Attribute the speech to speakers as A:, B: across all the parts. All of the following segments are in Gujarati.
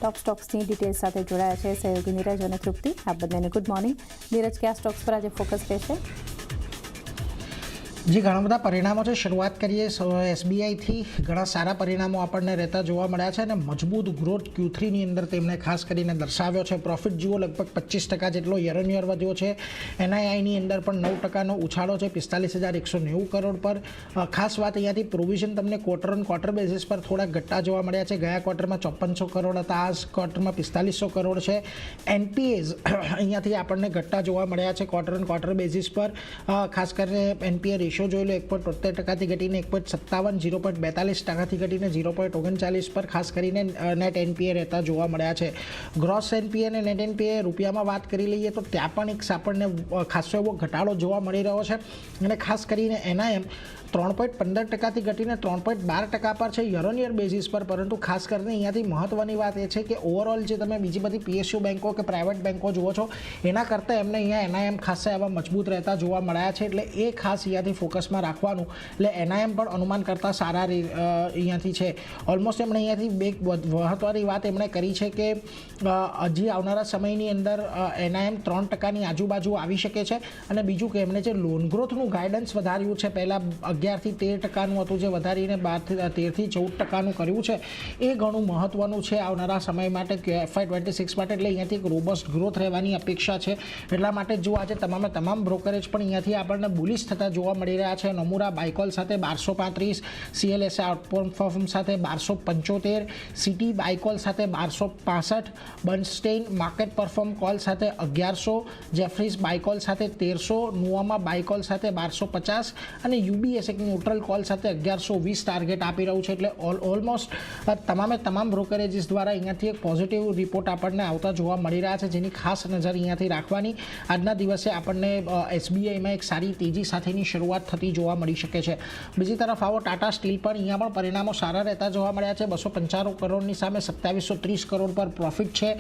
A: टॉप स्टॉक्सની ડિટેલ્સ સાથે જોડાયા છે સહયોગી નીરજ અને તૃપ્તિ. આપ બંનેને ગુડ મોર્નિંગ. નીરજ, કયા સ્ટોક્સ પર આજે ફોકસ રહેશે?
B: जी घણા બધા પરિણામો છે. શરૂઆત કરીએ એસબીઆઈથી. ઘણા સારા પરિણામો આપણને રહેતા જોવા મળ્યા છે અને મજબૂત ગ્રોથ Q3ની અંદર તેમણે ખાસ કરીને દર્શાવ્યો છે. પ્રોફિટ જુઓ લગભગ 25% જેટલો યર ઓન યર વધ્યો છે. એનઆઈઆઈની અંદર પણ 9%નો ઉછાળો છે 45,190 કરોડ પર. ખાસ વાત અહીંયાથી પ્રોવિઝન તમને ક્વાર્ટર ઓન ક્વાર્ટર બેઝિસ પર થોડા ઘટ્ટા જોવા મળ્યા છે. ગયા ક્વાર્ટરમાં 5400 કરોડ હતા, આ ક્વાર્ટરમાં 4500 કરોડ છે. એનપીએઝ અહીંયાથી આપણને ઘટ્ટા જોવા મળ્યા છે ક્વાર્ટર ઓન ક્વાર્ટર બેઝિસ પર. ખાસ કરીને એનપીએ રેશિયો જોઈ લો 1.73% ઘટીને 1.57, 0.42% ઘટીને 0.39 પર ખાસ કરીને નેટ એનપીએ રહેતા જોવા મળ્યા છે. ગ્રોસ એનપીએ અને નેટ એનપીએ રૂપિયામાં વાત કરી લઈએ તો ત્યાં પણ એક આપણને ખાસો એવો ઘટાડો જોવા મળી રહ્યો છે અને ખાસ કરીને એનઆઈએમ 3.15%થી ઘટીને 3.12% પર છે યર ઓન યર બેઝિસ પર. પરંતુ ખાસ કરીને અહીંયાથી મહત્વની વાત એ છે કે ઓવરઓલ જે તમે બીજી બધી પીએસયુ બેન્કો કે પ્રાઇવેટ બેન્કો જુઓ છો એના કરતાં એમને અહીંયા એનઆઈએમ ખાસા એવા મજબૂત રહેતા જોવા મળ્યા છે. એટલે એ ખાસ અહીંયાથી ફોકસમાં રાખવાનું. એટલે એનઆઈએમ પણ અનુમાન કરતાં સારા અહીંયાથી છે. ઓલમોસ્ટ એમણે અહીંયાથી બે મહત્વની વાત એમણે કરી છે કે હજી આવનારા સમયની અંદર એનઆઈએમ 3%ની આજુબાજુ આવી શકે છે. અને બીજું કે એમણે જે લોન ગ્રોથનું ગાઈડન્સ વધાર્યું છે, પહેલાં 11થી 13%નું હતું જે વધારીને 13થી 14%નું કર્યું છે, એ ઘણું મહત્વનું છે આવનારા સમય માટે FY26 માટે. એટલે અહીંયાથી એક રોબસ્ટ ગ્રોથ રહેવાની અપેક્ષા છે. એટલા માટે જો આજે તમામ બ્રોકરેજ પણ અહીંયાથી આપણને બુલિશ થતા જોવા મળી રહ્યા છે. નમુરા બાયકોલ સાથે 1235, CLSA આઉટપરફોર્મ સાથે 1275, સિટી બાયકોલ સાથે 1265, બર્નસ્ટેઇન માર્કેટ પરફોર્મ કોલ સાથે 1100, જેફરીઝ બાયકોલ સાથે 1300, નુઆમા બાયકોલ સાથે 1250 અને યુબીએસ એક ન્યુટ્રલ કોલ સાથે 1120 ટાર્ગેટ આપી રહ્યું છે. એટલે ઓલમોસ્ટ તમામ બ્રોકરેજીસ દ્વારા અહીંયાથી એક પોઝિટિવ રિપોર્ટ આપણને આવતા જોવા મળી રહ્યા છે, જેની ખાસ નજર અહીંયાથી રાખવાની. આજના દિવસે આપણને એસબીઆઈમાં એક સારી તેજી સાથેની શરૂઆત થતી જોવા મળી શકે છે. બીજી તરફ આવો ટાટા સ્ટીલ પર અહીંયા પણ પરિણામો સારા રહેતા જોવા મળ્યા છે. 295 કરોડની સામે 2730 કરોડ પર પ્રોફિટ છે.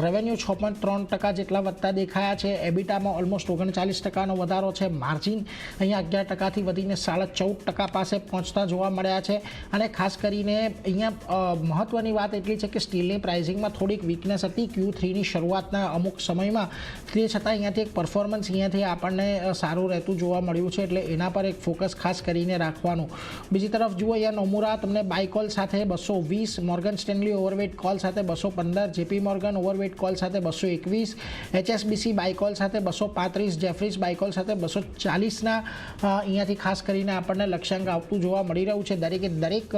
B: રેવન્યુ 6.3% જેટલા વધતા દેખાયા છે. એબિટામાં ઓલમોસ્ટ 39%નો વધારો છે. માર્જિન અહીંયા 11%થી વધીને 14% પાસે પહોંચતા જોવા મળ્યા છે. અને ખાસ કરીને અહીંયા મહત્વની વાત એટલી છે કે સ્ટીલની પ્રાઇસિંગમાં થોડીક વીકનેસ હતી Q3ની શરૂઆતના અમુક સમયમાં. તે છતાં અહીંયાથી એક પરફોર્મન્સ અહીંયાથી આપણને સારું રહેતું જોવા મળ્યું છે. એટલે એના પર એક ફોકસ ખાસ કરીને રાખવાનું. બીજી તરફ જુઓ અહીંયા નોમુરા તમને બાય કોલ સાથે 220, મોર્ગન સ્ટેનલી ઓવરવેટ કોલ સાથે 215, જેપી મોર્ગન ઓવરવેટ કોલ સાથે 221, HSBC બાય કોલ સાથે 235, જેફરીઝ બાય કોલ સાથે 240ના અહીંયાથી ખાસ કરીને આપણને લક્ષ્યાંક આવતું જોવા મળી રહ્યું છે. દરેક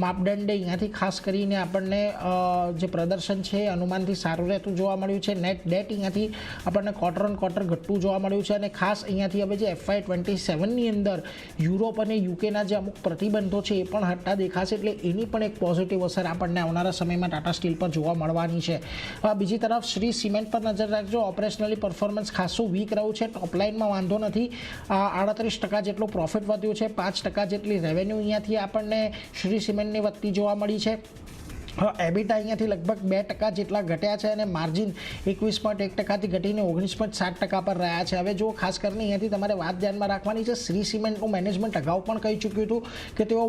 B: માપદંડે અહીંયાથી ખાસ કરીને આપણને જે પ્રદર્શન છે અનુમાનથી સારું રહેતું જોવા મળ્યું છે. નેટ ડેટ અહીંયાથી આપણને ક્વાર્ટર ઓન ક્વાર્ટર ઘટતું જોવા મળ્યું છે. અને ખાસ અહીંયાથી હવે જે FY27ની અંદર યુરોપ અને યુકેના જે અમુક પ્રતિબંધો છે એ પણ હટતા દેખાશે. એટલે એની પણ એક પોઝિટિવ અસર આપણને આવનારા સમયમાં ટાટા સ્ટીલ પર જોવા મળવાની છે. બીજી તરફ શ્રી સિમેન્ટ પર નજર રાખજો. ઓપરેશનલી પરફોર્મન્સ ખાસું વીક રહ્યું છે. ટોપલાઇનમાં વાંધો નથી. 38% જેટલો પ્રોફિટ વધ્યું છે. 5% જેટલી રેવન્યુ અહીંયાથી આપણને શ્રી સિમેન્ટની વધતી જોવા મળી છે. એબિટા અહીંયાથી લગભગ 2% જેટલા ઘટ્યા છે અને માર્જિન 21.1%થી ઘટીને 19.7% પર રહ્યા છે. હવે જો ખાસ કરીને અહીંયાથી તમારે વાત ધ્યાનમાં રાખવાની છે, શ્રી સિમેન્ટનું મેનેજમેન્ટ અગાઉ પણ કહી ચૂક્યું હતું કે તેઓ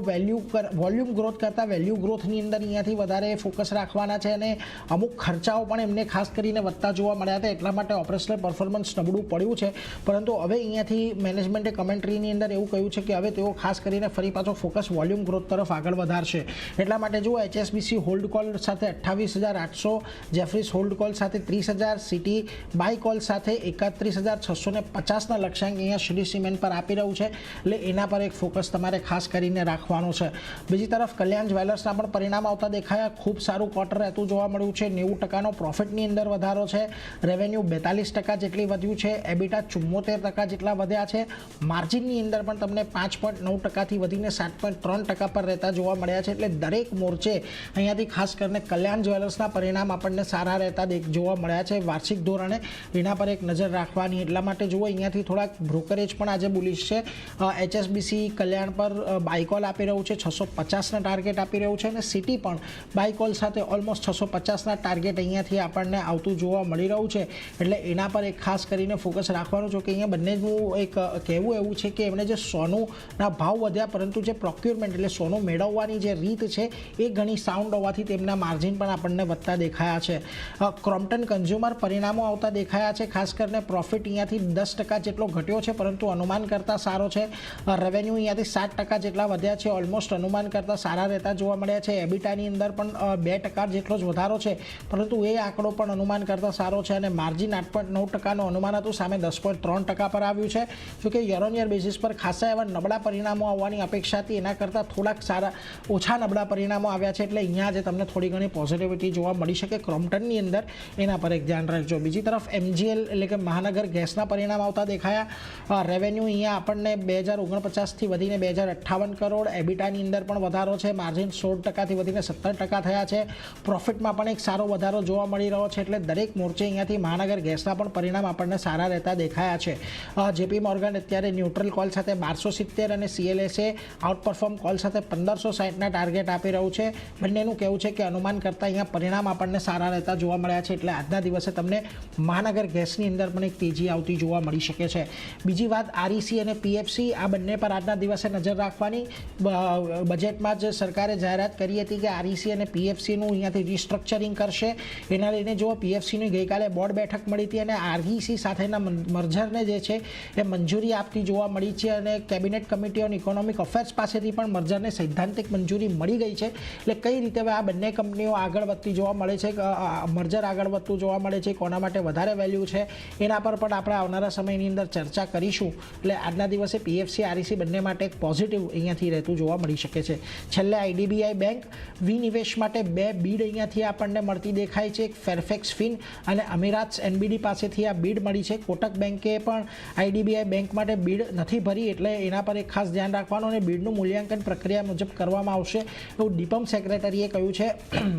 B: વોલ્યુમ ગ્રોથ કરતાં વેલ્યુ ગ્રોથની અંદર અહીંયાથી વધારે ફોકસ રાખવાના છે અને અમુક ખર્ચાઓ પણ એમને ખાસ કરીને વધતા જોવા મળ્યા હતા. એટલા માટે ઓપરેશનલ પરફોર્મન્સ નબળું પડ્યું છે. પરંતુ હવે અહીંયાથી મેનેજમેન્ટે કમેન્ટ્રીની અંદર એવું કહ્યું છે કે હવે તેઓ ખાસ કરીને ફરી પાછો ફોકસ વોલ્યુમ ગ્રોથ તરફ આગળ વધારશે. એટલા માટે જો HSBC હોલ્ડ કોલ સાથે 28,800, જેફરીઝ હોલ્ડ કોલ સાથે 30,000, સિટી બાય કોલ સાથે 31,650ના લક્ષ્યાંક અહીંયા શ્રી સિમેન્ટ પર આપી રહ્યું છે. એટલે એના પર એક ફોકસ તમારે ખાસ કરીને રાખવાનું છે. બીજી તરફ કલ્યાણ જ્વેલર્સના પણ પરિણામ આવતા દેખાયા. ખૂબ સારું ક્વાર્ટર રહેતું જોવા મળ્યું છે. 90%નો પ્રોફિટની અંદર વધારો છે. રેવન્યુ 42% જેટલી વધ્યું છે. એબિટા 74% જેટલા વધ્યા છે. માર્જિનની અંદર પણ તમને 5.9%થી વધીને 7.3% પર રહેતા જોવા મળ્યા છે. એટલે દરેક મોરચે અહીંયાથી ખાસ કરીને કલ્યાણ જ્વેલર્સના પરિણામ આપણને સારા રહેતા જોવા મળ્યા છે વાર્ષિક ધોરણે. એના પર એક નજર રાખવાની. એટલા માટે જુઓ અહીંયાથી થોડાક બ્રોકરેજ પણ આજે બુલિશ છે. HSBC કલ્યાણ પર બાયકોલ આપી રહ્યું છે, 650ના ટાર્ગેટ આપી રહ્યું છે અને સિટી પણ બાયકોલ સાથે ઓલમોસ્ટ 650ના ટાર્ગેટ અહીંયાથી આપણને આવતું જોવા મળી રહ્યું છે. એટલે એના પર એક ખાસ કરીને ફોકસ રાખવાનું છે કે અહીંયા બંનેનું એક કહેવું એવું છે કે એમણે જે સોનુના ભાવ વધ્યા પરંતુ જે પ્રોક્યુરમેન્ટ એટલે સોનું મેળવવાની જે રીત છે એ ઘણી સાઉન્ડ હોવા હોવાથી તેમના માર્જિન પણ આપણને વધતા દેખાયા છે. ક્રોમ્પ્ટન કન્ઝ્યુમર પરિણામો આવતા દેખાયા છે. ખાસ કરીને પ્રોફિટ અહીંયાથી 10% જેટલો ઘટ્યો છે, પરંતુ અનુમાન કરતાં સારો છે. રેવન્યુ અહીંયાથી 7% જેટલા વધ્યા છે, ઓલમોસ્ટ અનુમાન કરતાં સારા રહેતા જોવા મળ્યા છે. એબિટાની અંદર પણ 2% જેટલો જ વધારો છે, પરંતુ એ આંકડો પણ અનુમાન કરતાં સારો છે અને માર્જિન 8.9%નું અનુમાન હતું, સામે 10.3% પર આવ્યું છે. જોકે યર ઓન યર બેઝિસ પર ખાસા એવા નબળા પરિણામો આવવાની અપેક્ષા હતી, એના કરતાં થોડાક ઓછા નબળા પરિણામો આવ્યા છે, એટલે અહીંયા જે તમને થોડી ઘણી પોઝિટિવિટી જોવા મળી શકે ક્રોમ્પ્ટનની અંદર, એના પર એક ધ્યાન રાખજો. બીજી તરફ MGL એટલે કે મહાનગર ગેસના પરિણામ આવતા દેખાયા. રેવન્યુ અહીંયા આપણને 2049થી વધીને 2058 કરોડ, એબિટાની અંદર પણ વધારો છે, માર્જિન 16%થી વધીને 17% થયા છે. પ્રોફિટમાં પણ એક સારો વધારો જોવા મળી રહ્યો છે, એટલે દરેક મોરચે અહીંયાથી મહાનગર ગેસના પણ પરિણામ આપણને સારા રહેતા દેખાયા છે. JP મોર્ગન અત્યારે ન્યુટ્રલ કોલ સાથે 1270 અને CLSA આઉટપરફોર્મ કોલ સાથે 1560ના ટાર્ગેટ આપી રહ્યું છે. બંનેનું કહેવું છે કે અનુમાન કરતાં અહીંયા પરિણામ આપણને સારા રહેતા જોવા મળ્યા છે, એટલે આજના દિવસે તમને મહાનગર ગેસની અંદર પણ એક તેજી આવતી જોવા મળી શકે છે. બીજી વાત REC અને PFC, આ બંને પર આજના દિવસે નજર રાખવાની. બજેટમાં જ સરકારે જાહેરાત કરી હતી કે REC અને PFCનું અહીંયાથી રિસ્ટ્રક્ચરિંગ કરશે. એના લઈને જો PFCની ગઈકાલે બોર્ડ બેઠક મળી હતી અને REC સાથેના મર્જરને જે છે એ મંજૂરી આપતી જોવા મળી છે અને cabinet committee on economic affairs પાસેથી પણ મર્જરને સૈદ્ધાંતિક મંજૂરી મળી ગઈ છે. એટલે કઈ રીતે હવે આ બંને કંપનીઓ આગળ વધતી જોવા મળે છે, મર્જર આગળ વધતું જોવા મળે છે, કોના માટે વધારે વેલ્યુ છે, એના પર પણ આપણે આવનારા સમયની અંદર ચર્ચા કરીશું. એટલે આજના દિવસે PFC REC બંને માટે એક પોઝિટિવ અહીંયાથી રહેતું જોવા મળી શકે છે. છેલ્લે IDBI બેંક વિનિવેશ માટે 2 બીડ અહીંયાથી આપણને મળતી દેખાય છે. એક ફેરફેક્સ ફિન અને અમીરાત્સ NBD પાસેથી આ બીડ મળી છે. કોટક બેંકે પણ IDBI બેંક માટે બીડ નથી ભરી, એટલે એના પર એક ખાસ ધ્યાન રાખવાનું અને બીડનું મૂલ્યાંકન પ્રક્રિયા મુજબ કરવામાં આવશે એવું ડીપમ સેક્રેટરીએ કહ્યું છે.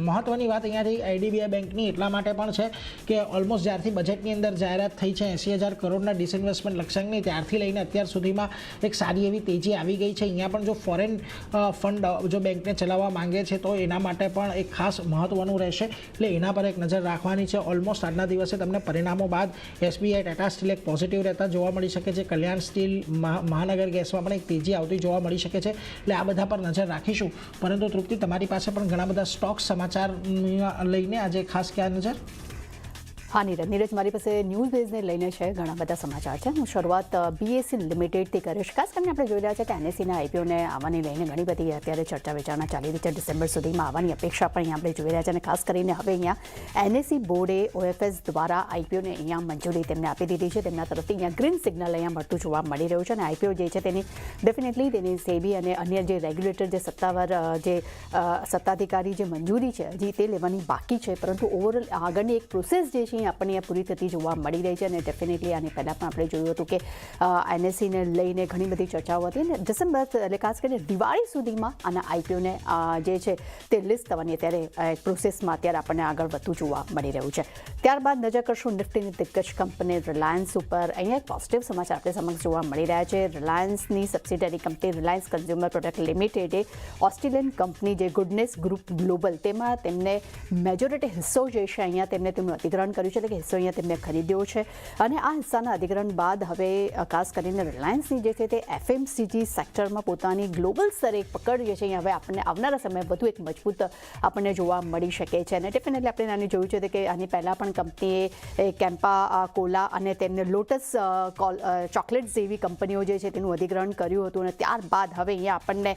B: મહત્વની વાત અહીંયાથી IDBI બેંકની એટલા માટે પણ છે કે ઓલમોસ્ટ જ્યારથી બજેટની અંદર જાહેરાત થઈ છે 80,000 કરોડના ડિસઇન્વેસ્ટમેન્ટ લક્ષ્યાંકની, ત્યારથી લઈને અત્યાર સુધીમાં એક સારી એવી તેજી આવી ગઈ છે. અહીંયા પણ જો ફોરેન ફંડ જો બેંકને ચલાવવા માંગે છે તો એના માટે પણ એક ખાસ મહત્વનું રહેશે, એટલે એના પર એક નજર રાખવાની છે. ઓલમોસ્ટ આજના દિવસે તમને પરિણામો બાદ SBI, ટાટા સ્ટીલ એક પોઝિટિવ રહેતા જોવા મળી શકે છે. કલ્યાણ સ્ટીલ, મહાનગર ગેસમાં પણ એક તેજી આવતી જોવા મળી શકે છે, એટલે આ બધા પર નજર રાખીશું. પરંતુ તૃપ્તિ, તમારી પાસે પણ ઘણા બધા સ્ટોક સમાચાર લઈને આજે ખાસ ક્યાં નજર?
C: હા નીરજ, મારી પાસે ન્યૂઝ બેઝને લઈને છે ઘણા બધા સમાચાર છે. હું શરૂઆત BSE લિમિટેડથી કરીશ. ખાસ કરીને આપણે જોઈ રહ્યા છે કે NSEના IPOને આવવાની લઈને ઘણી બધી અત્યારે ચર્ચા વિચારણા ચાલી રહી છે. ડિસેમ્બર સુધીમાં આવવાની અપેક્ષા પણ અહીંયા આપણે જોઈ રહ્યા છે અને ખાસ કરીને હવે અહીંયા NSE બોર્ડે OFS દ્વારા IPOને અહીંયા મંજૂરી તેમને આપી દીધી છે. તેમના તરફથી અહીંયા ગ્રીન સિગ્નલ અહીંયા મળતું જોવા મળી રહ્યું છે અને IPO જે છે તેની ડેફિનેટલી તેની SEBI અને અન્ય જે રેગ્યુલેટર, જે સત્તાવાર જે સત્તાધિકારી જે મંજૂરી છે હજી તે લેવાની બાકી છે, પરંતુ ઓવરઓલ આગળની એક પ્રોસેસ જે છે આપણને પૂરી થતી જોવા મળી રહી છે અને ડેફિનેટલી આની પહેલાં પણ આપણે જોયું હતું કે NSEને લઈને ઘણી બધી ચર્ચાઓ હતી અને ડિસેમ્બર એટલે ખાસ કરીને દિવાળી સુધીમાં આના IPOને જે છે તે લિસ્ટ થવાની અત્યારે પ્રોસેસમાં અત્યારે આપણને આગળ વધતું જોવા મળી રહ્યું છે. ત્યારબાદ નજર કરશું નિફ્ટીની દિગ્ગજ કંપની રિલાયન્સ ઉપર. અહીંયા એક પોઝિટિવ સમાચાર આપણે સમક્ષ જોવા મળી રહ્યા છે. રિલાયન્સની subsidiary company Reliance consumer product લિમિટેડે ઓસ્ટ્રેલિયન કંપની જે ગુડનેસ ગ્રુપ ગ્લોબલ, તેમાં તેમને મેજોરિટી હિસ્સો જે છે અહીંયા તેમનું અધિગ્રહણ કર્યું છે, એટલે કે હિસ્સો અહીંયા તેમને ખરીદ્યો છે અને આ હિસ્સાના અધિગ્રહણ બાદ હવે ખાસ કરીને રિલાયન્સની જે છે તે FMCG સેક્ટરમાં પોતાની ગ્લોબલ સ્તરે એક પકડ જે છે અહીંયા હવે આપણને આવનારા સમયે વધુ એક મજબૂત આપણને જોવા મળી શકે છે. અને ડેફિનેટલી આપણે આની જોયું છે કે આની પહેલાં પણ કંપનીએ કેમ્પા કોલા અને તેમને લોટસ ચોકલેટ્સ જેવી કંપનીઓ જે છે તેનું અધિગ્રહણ કર્યું હતું અને ત્યારબાદ હવે અહીંયા આપણને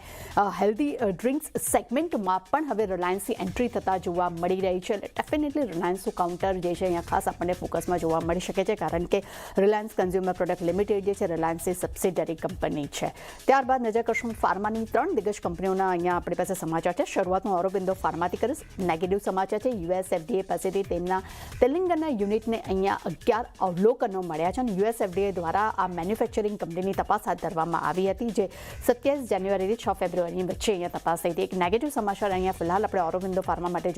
C: હેલ્ધી ડ્રિંક્સ સેગમેન્ટમાં પણ હવે રિલાયન્સની એન્ટ્રી થતાં જોવા મળી રહી છે. એટલે ડેફિનેટલી રિલાયન્સનું કાઉન્ટર જે છે અહીંયા ખાસ આપણને ફોકસમાં જોવા મળી શકે છે, કારણ કે રિલાયન્સ કન્ઝ્યુમર પ્રોડક્ટ લિમિટેડ જે છે રિલાયન્સની સબસિડરી કંપની છે. ત્યારબાદ નજર કરશું ફાર્માની 3 દિગ્ગજ કંપનીઓના અહીંયા આપણી પાસે સમાચાર છે. શરૂઆતમાં ઓરોબિંદો ફાર્માથી કરીશ. નેગેટિવ સમાચાર છે. US FDA પાસેથી તેમના તેલંગાના યુનિટને અહીંયા 11 અવલોકનો મળ્યા છે અને US FDA દ્વારા આ મેન્યુફેક્ચરિંગ કંપનીની તપાસ હાથ ધરવામાં આવી હતી, જે 27 જાન્યુઆરીથી 6 ફેબ્રુઆરીની વચ્ચે અહીંયા તપાસ થઈ હતી. એક નેગેટિવ સમાચાર અહીંયા ફિલહાલ આપણે ઓરોબિંદો ફાર્મા માટે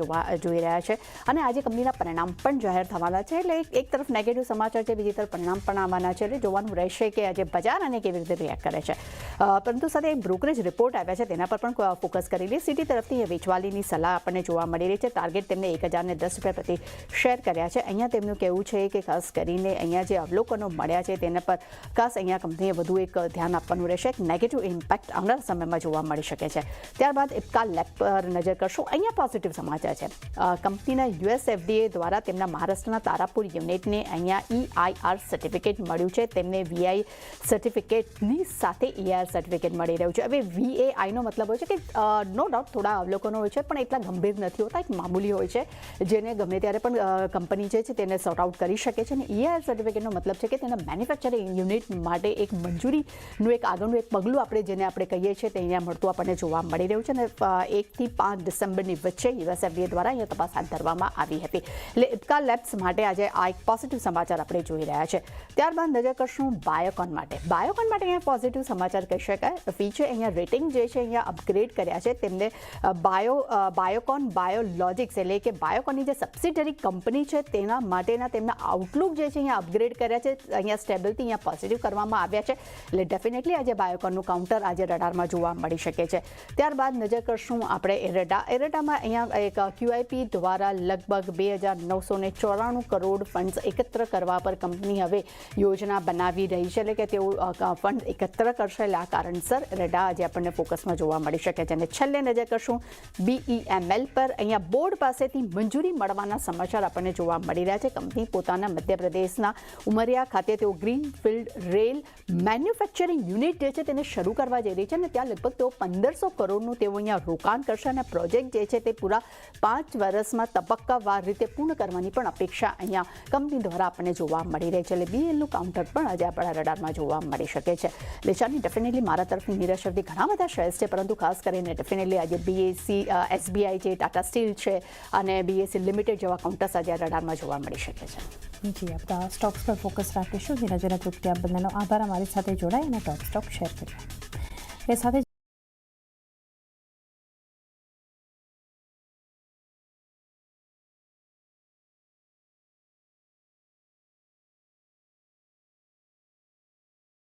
C: જોઈ રહ્યા છે અને આજે કંપનીના પરિણામ પણ જાહેર થવાના છે. એટલે એક તરફ નેગેટિવ સમાચાર છે, બીજી તરફ પરિણામ પણ આવવાના છે. એટલે જોવાનું રહેશે કે આજે બજાર અને કેવી રીતે રિએક્ટ કરે છે. પરંતુ સાથે એક બ્રોકરેજ રિપોર્ટ આવ્યા છે તેના પર પણ ફોકસ કરી લઈએ. સિટી તરફથી વેચવાલીની સલાહ આપણને જોવા મળી રહી છે. ટાર્ગેટ તેમને 1010 રૂપિયા પ્રતિ શેર કર્યા છે. અહીંયા તેમનું કહેવું છે કે ખાસ કરીને અહીંયા જે અવલોકનો મળ્યા છે તેના પર ખાસ અહીંયા કંપનીએ વધુ એક ધ્યાન આપવાનું રહેશે. એક નેગેટિવ ઇમ્પેક્ટ આવનારા સમયમાં જોવા મળી શકે છે. ત્યારબાદ ઇપ્કા લેબ પર નજર કરશું. અહીંયા પોઝિટિવ સમાચાર છે. કંપનીના US FDA દ્વારા તેમના મહારાષ્ટ્રના તારાપુર યુનિટને અહીંયા EIR સર્ટિફિકેટ મળ્યું છે. તેમને VI સર્ટિફિકેટની સાથે EIR સર્ટિફિકેટ મળી રહ્યું છે. હવે VAIનો મતલબ હોય છે કે નો ડાઉટ થોડા અવલોકનો હોય છે પણ એટલા ગંભીર નથી હોતા, એક મામૂલી હોય છે જેને ગમે ત્યારે પણ કંપની જે છે તેને સોર્ટ આઉટ કરી શકે છે. અને EIR સર્ટિફિકેટનો મતલબ છે કે તેના મેન્યુફેક્ચરિંગ યુનિટ માટે એક મંજૂરીનું એક આગળનું એક પગલું જેને આપણે કહીએ છીએ તે અહીંયા મળતું આપણને જોવા મળી રહ્યું છે. અને 1 થી 5 ડિસેમ્બરની વચ્ચે US FDA દ્વારા અહીંયા તપાસ હાથ ધરવામાં આવી હતી. એટલે ઇપ્કા લેબ્સ માટે આજે આ એક પોઝિટિવ સમાચાર આપણે જોઈ રહ્યા છે. ત્યારબાદ નજર કરશું બાયોકોન માટે. બાયોકોન માટે અહીંયા પોઝિટિવ સમાચાર કહી શકાય. ફીચર અહીંયા રેટિંગ જે છે અહીંયા અપગ્રેડ કર્યા છે. તેમને બાયોકોન બાયોલોજિક્સ એટલે કે બાયોકોનની જે સબસિડરી કંપની છે તેના માટેના તેમના આઉટલુક જે છે અહીંયા અપગ્રેડ કર્યા છે. અહીંયા સ્ટેબિલિટી અહીંયા પોઝિટિવ કરવામાં આવ્યા છે. એટલે ડેફિનેટલી આજે બાયોકોનનું કાઉન્ટર આજે રડારમાં જોવા મળી શકે છે. ત્યારબાદ નજર કરશું આપણે એરેટામાં અહીંયા એક QIP દ્વારા લગભગ 2994 કરોડ ફંડ્સ એકત્ર કરવા પર કંપની હવે યોજના બનાવી રહી છે. એટલે કે તેઓ ફંડ એકત્ર કરશે. એટલે આ કારણસર એરેટા આજે આપણને ફોકસમાં જોવા મળી શકે છે. અને છેલ્લે નજર કરશું BEML પર. અહીંયા બોર્ડ પાસેથી મંજૂરી મળવાના સમાચાર આપણને જોવા મળી રહ્યા છે. કંપની પોતાના મધ્યપ્રદેશના ઉમરિયા ખાતે તેઓ ગ્રીનફિલ્ડ રેલ મેન્યુફેક્ચરિંગ યુનિટ જે છે તેને શરૂ કરવા જઈ રહી છે. અને ત્યાં લગભગ તેઓ 1500 કરોડનું તેઓ અહીંયા રોકાણ કરશે. અને પ્રોજેક્ટ જે છે તે પૂરા 5 વર્ષમાં તબક્કાવાર રીતે પૂર્ણ કરવાની પણ અપેક્ષા અહીંયા કંપની દ્વારા આપણને જોવા મળી રહી છે. એટલે BELનું કાઉન્ટર પણ આજે આપણા રડારમાં જોવા મળી શકે છે. લેચાની ડેફિનેટલી મારા તરફથી નિરાશવથી ઘણા બધા શેર્સ છે, પરંતુ ખાસ કરીને ડેફિનેટલી આજે BAC SBI છે, ટાટા સ્ટીલ છે અને BAC લિમિટેડ જેવા કાઉન્ટર્સ આજે રડારમાં જોવા મળી શકે છે.
A: જી, આ બધા સ્ટોક્સ પર ફોકસ રાખીશું. ધીરજ અને તૃપ્તિ, આપ બંનેનો આભાર અમારી સાથે જોડાઈ અને ટોપ સ્ટોક શેર કર્યા. એ સાથે